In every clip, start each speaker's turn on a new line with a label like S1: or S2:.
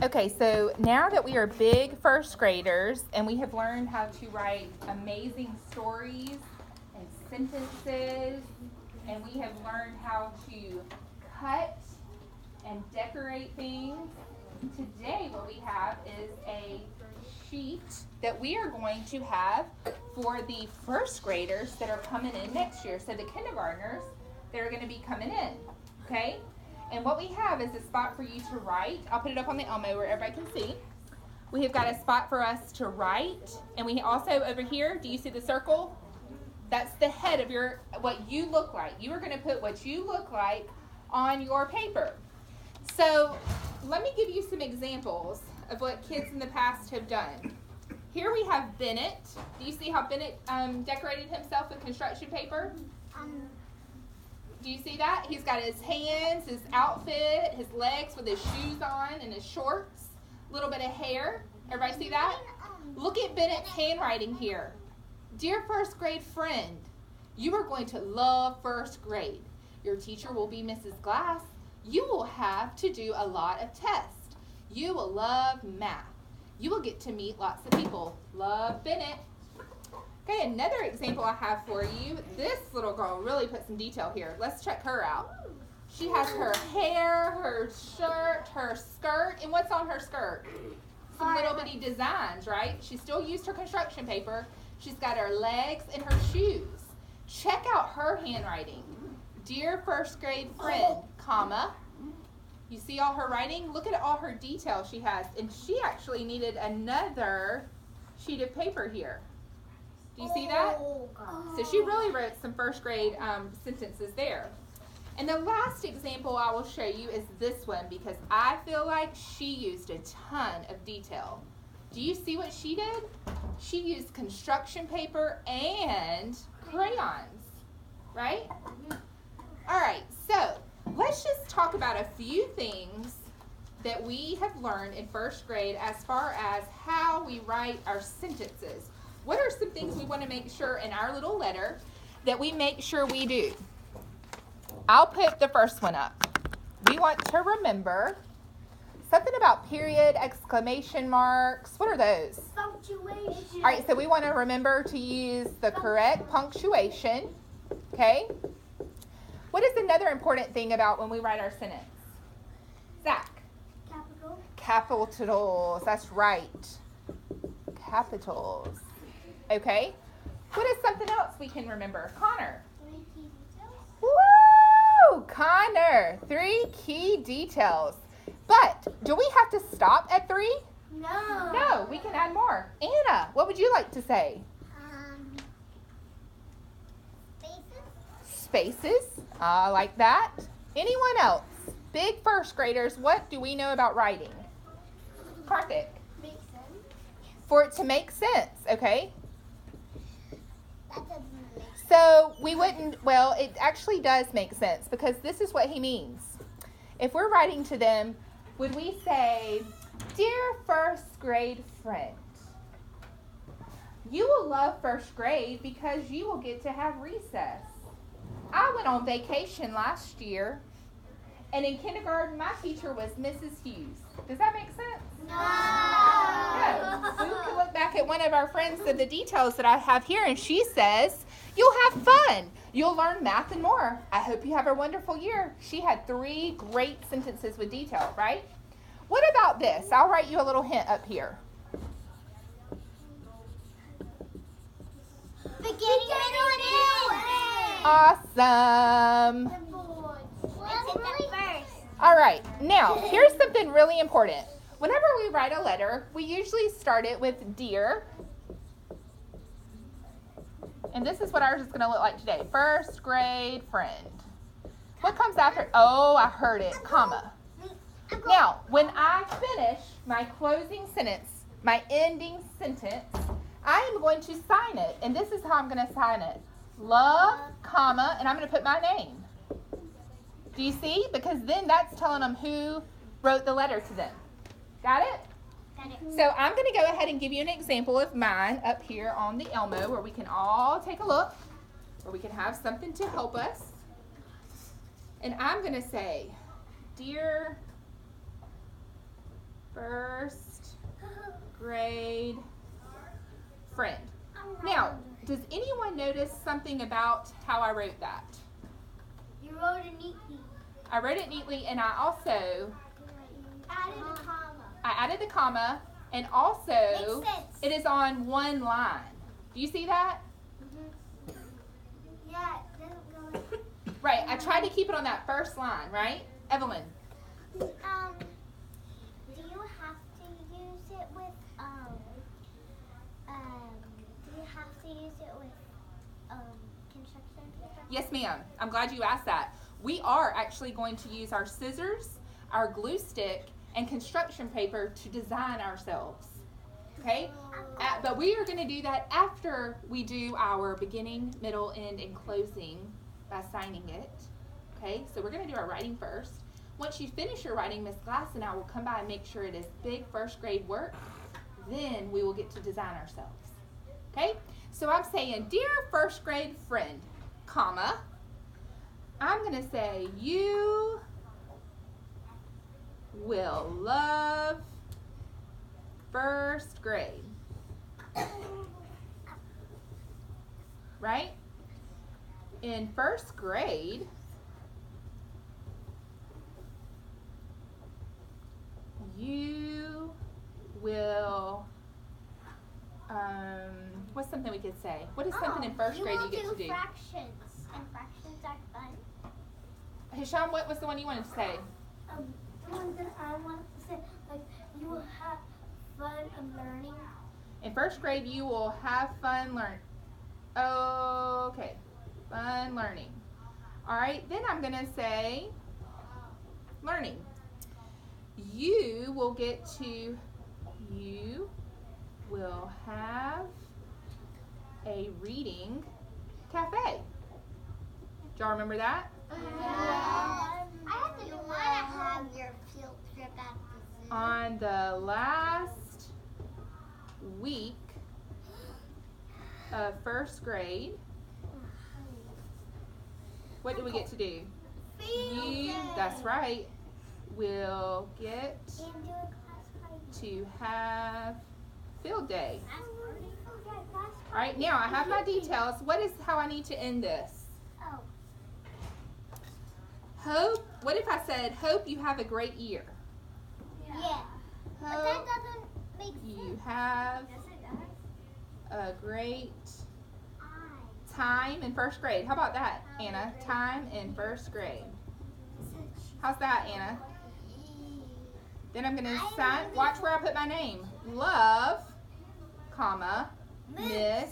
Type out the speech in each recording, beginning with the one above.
S1: Okay, so now that we are big first graders and we have learned how to write amazing stories and sentences, and we have learned how to cut and decorate things, today what we have is a sheet that we are going to have for the first graders that are coming in next year. So the kindergartners that are going to be coming in, okay? And what we have is a spot for you to write. I'll put it up on the Elmo where everybody can see. We have got a spot for us to write. And we also over here, do you see the circle? That's the head of what you look like. You are going to put what you look like on your paper. So let me give you some examples of what kids in the past have done. Here we have Bennett. Do you see how Bennett decorated himself with construction paper? Do you see that? He's got his hands, his outfit, his legs with his shoes on and his shorts, a little bit of hair. Everybody see that? Look at Bennett's handwriting here. Dear first grade friend, you are going to love first grade. Your teacher will be Mrs. Glass. You will have to do a lot of tests. You will love math. You will get to meet lots of people. Love, Bennett. Okay, another example I have for you. This little girl really put some detail here. Let's check her out. She has her hair, her shirt, her skirt, and what's on her skirt? Some little bitty designs, right? She still used her construction paper. She's got her legs and her shoes. Check out her handwriting. Dear first grade friend, comma. You see all her writing? Look at all her detail she has. And she actually needed another sheet of paper here. Do you see that? So she really wrote some first grade sentences there. And the last example I will show you is this one because I feel like she used a ton of detail. Do you see what she did? She used construction paper and crayons, right? All right, so let's just talk about a few things that we have learned in first grade as far as how we write our sentences. What are some things we want to make sure in our little letter that we make sure we do? I'll put the first one up. We want to remember something about period, exclamation marks. What are those?
S2: Punctuation.
S1: All right, so we want to remember to use the correct punctuation, okay? What is another important thing about when we write our sentence? Zach?
S2: Capital.
S1: Capitals, that's right. Capitals. Okay. What is something else we can remember? Connor.
S2: 3 key details.
S1: Woo! Connor, 3 key details. But do we have to stop at 3?
S2: No.
S1: No, we can add more. Anna, what would you like to say?
S2: Spaces.
S1: Spaces. I like that. Anyone else? Big first graders, what do we know about writing? Karthik.
S2: Makes sense.
S1: For it to make sense, okay?
S2: That doesn't make sense.
S1: So we wouldn't, well, it actually does make sense because this is what he means. If we're writing to them, would we say, dear first grade friend, you will love first grade because you will get to have recess. I went on vacation last year, and in kindergarten, my teacher was Mrs. Hughes. Does that make sense?
S2: No.
S1: Good. We can look back at one of our friends of the details that I have here, and she says, you'll have fun. You'll learn math and more. I hope you have a wonderful year. She had 3 great sentences with detail, right? What about this? I'll write you a little hint up here.
S2: Beginning, middle, and end.
S1: Awesome.
S2: Let's hit the first.
S1: All right, now here's something really important. Whenever we write a letter, we usually start it with dear. And this is what ours is going to look like today. First grade friend. What comes after? Oh, I heard it, comma. Now, when I finish my closing sentence, my ending sentence, I am going to sign it. And this is how I'm going to sign it. Love, comma, and I'm going to put my name. Do you see? Because then that's telling them who wrote the letter to them. Got it?
S2: Got it.
S1: So I'm going to go ahead and give you an example of mine up here on the Elmo where we can all take a look, where we can have something to help us. And I'm going to say, dear first Does anyone notice something about how I wrote that?
S2: You wrote it neatly.
S1: I wrote it neatly, and I also
S2: Added a comma.
S1: I added the comma, and also
S2: Makes sense.
S1: it is on one line. Do you see that?
S2: Yeah, it doesn't go like
S1: Right, I tried to keep it on that first line, right? Evelyn.
S2: do you have to use it with do you have to use it with construction paper?
S1: Yes, ma'am. I'm glad you asked that. We are actually going to use our scissors, our glue stick, and construction paper to design ourselves. Okay? But we are going to do that after we do our beginning, middle, end, and closing by signing it. Okay? So we're going to do our writing first. Once you finish your writing, Miss Glass and I will come by and make sure it is big first grade work. Then we will get to design ourselves. Okay? So I'm saying, dear first grade friend, comma, I'm going to say, you will love first grade. Right? In first grade, you will, what's something we could say? What is something in first grade you get to do?
S2: Fractions, and fractions are fun.
S1: Hisham, what was the one you wanted to say?
S2: The one that I wanted to say, like, you will have fun of learning.
S1: In first grade, you will have fun learning. Okay, fun learning. All right, then I'm going to say learning. You will get to, you will have a reading cafe. Do y'all remember that?
S2: I have to do want to have your field trip at the zoo.
S1: On the last week of first grade, what do we get to do? You, that's right, will get to have field day. All right, now I have my details. What is how I need to end this?
S2: Oh.
S1: Hope, what if I said, hope you have a great year?
S2: Yeah. But that
S1: Hope
S2: doesn't make sense.
S1: you have
S2: Yes, it does.
S1: a great time in first grade. How about that, Anna? Time in first grade. How's that, Anna? Then I'm going to sign, watch where I put my name. Love, comma, Miss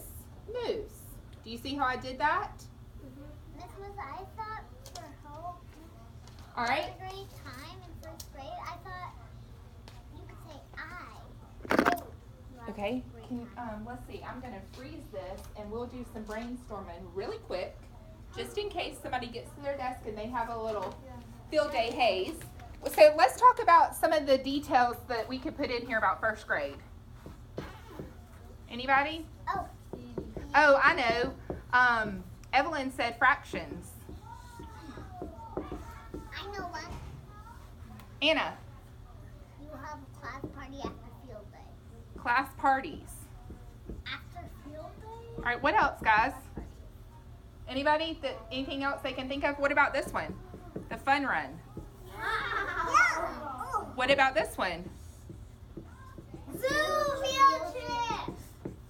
S1: Moose. Do you see how I did that?
S2: Miss Moose, I thought for hope.
S1: All right.
S2: For great time in first grade, I thought you could say I. Hope you have
S1: Okay.
S2: a great
S1: Can,
S2: time.
S1: let's see. I'm going to freeze this, and we'll do some brainstorming really quick, just in case somebody gets to their desk and they have a little field day haze. So let's talk about some of the details that we could put in here about first grade. Anybody?
S2: Oh.
S1: Oh, I know. Evelyn said fractions.
S2: I know one.
S1: Anna,
S2: You will have a class party after field day.
S1: class parties.
S2: After field day?
S1: All right, what else, guys? Anybody? Anything else they can think of? What about this one? The fun run. What about this one?
S2: Zoo field trip.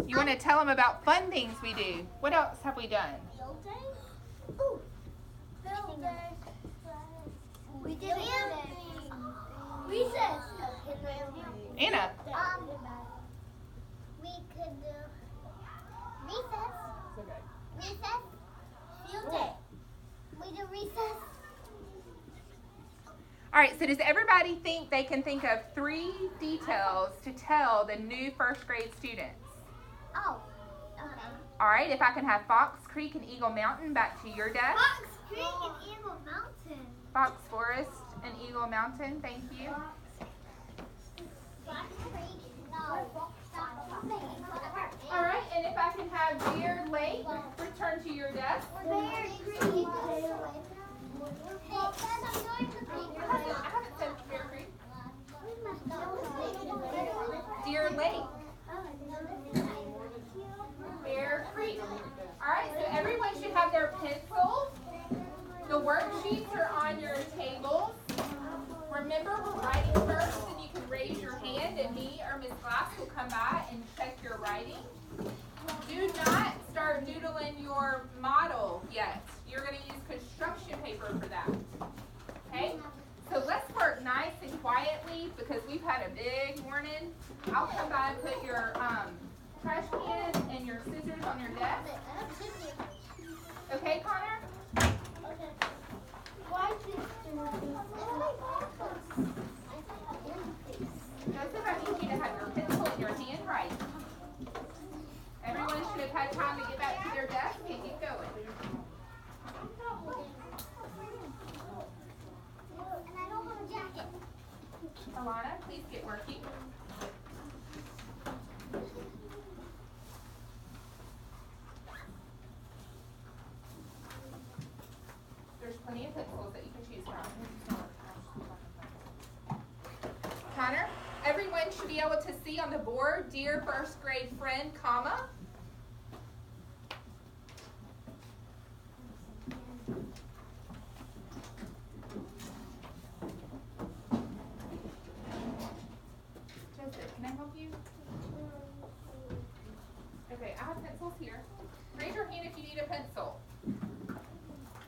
S1: You want to tell them about fun things we do. What else have we done?
S2: Field day? Ooh. Field day. We did it today. Recess.
S1: Anna.
S2: We could do recess. Recess. Field day. We do recess.
S1: All right, so does everybody think they can think of 3 details to tell the new first grade students?
S2: Oh. Okay.
S1: All right, if I can have Fox Creek and Eagle Mountain back to your desk.
S2: Fox Creek and Eagle Mountain.
S1: Fox Forest and Eagle Mountain, thank you.
S2: Fox Creek. No.
S1: All right, and if I can have Deer Lake return to your desk.
S2: Bear Creek. Hey, Dad, I'm going to
S1: I haven't said Deer Creek. Deer Lake. Bear Creek. remember, we're writing first, and you can raise your hand, and me or Ms. Glass will come by and check your writing. Do not start doodling your model yet. You're going to use construction paper for that. Okay? So let's work nice and quietly because we've had a big morning. I'll come by and put your trash can and your scissors on your desk. Okay, Connor?
S2: Okay. Why
S1: That's if I need you to have your pencil in your hand right. Everyone should have had time to get back to their desk and get going.
S2: And I don't have a jacket.
S1: Alana, please get working. There's plenty of pencils that you can choose from. Connor, everyone should be able to see on the board, dear first grade friend, comma. Joseph, can I help you? Okay, I have pencils here. Raise your hand if you need a pencil.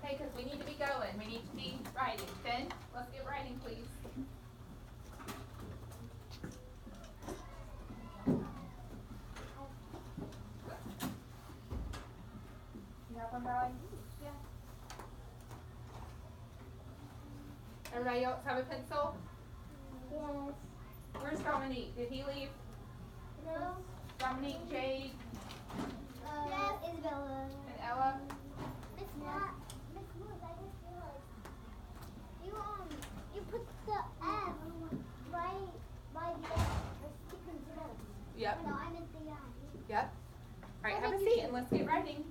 S1: Okay, because we need to be going. We need to be writing. Finn, let's get writing, please. You have one, Valley? Yeah. Everybody else have a pencil?
S2: Yes.
S1: Where's Dominique? Did he leave?
S2: No.
S1: Dominique, Jade,
S2: Yes. Isabella.
S1: and Ella?
S2: Miss Moore, I just realized you put the F right by the F or sticking together.
S1: Yep.
S2: No, I meant the I.
S1: Yep. All right, have a seat and let's get writing.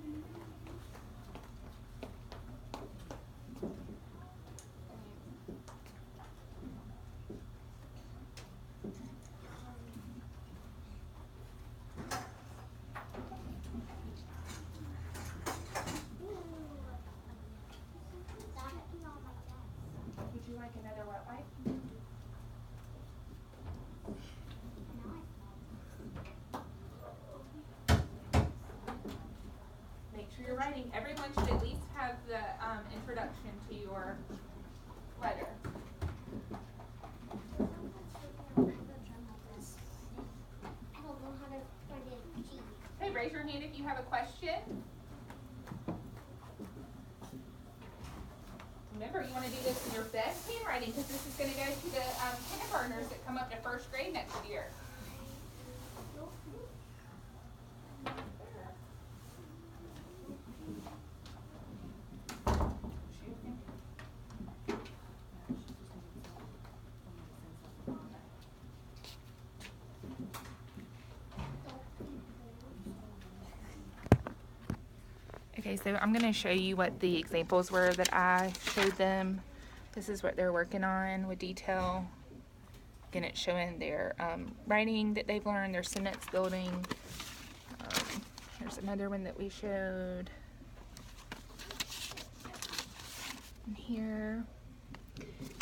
S1: Would you like another wet wipe? Make sure you're writing. Everyone should at least have the introduction to your letter.
S2: I don't know how to write it. G.
S1: Okay, raise your hand if you have a question. Remember, you want to do this in your best handwriting because this is going to go to the kindergartners that come up to first grade next year. Okay, so I'm going to show you what the examples were that I showed them. This is what they're working on with detail. Again, it's showing their writing that they've learned, their sentence building. Here's another one that we showed. And here.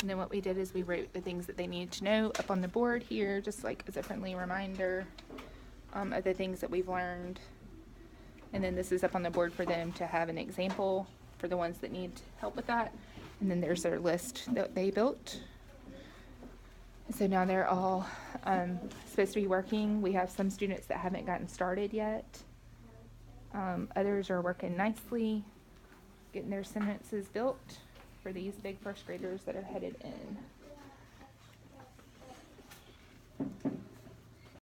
S1: And then what we did is we wrote the things that they needed to know up on the board here, just like as a friendly reminder of the things that we've learned. And then this is up on the board for them to have an example for the ones that need help with that. And then there's their list that they built. And so now they're all supposed to be working. We have some students that haven't gotten started yet. Others are working nicely, getting their sentences built for these big first graders that are headed in.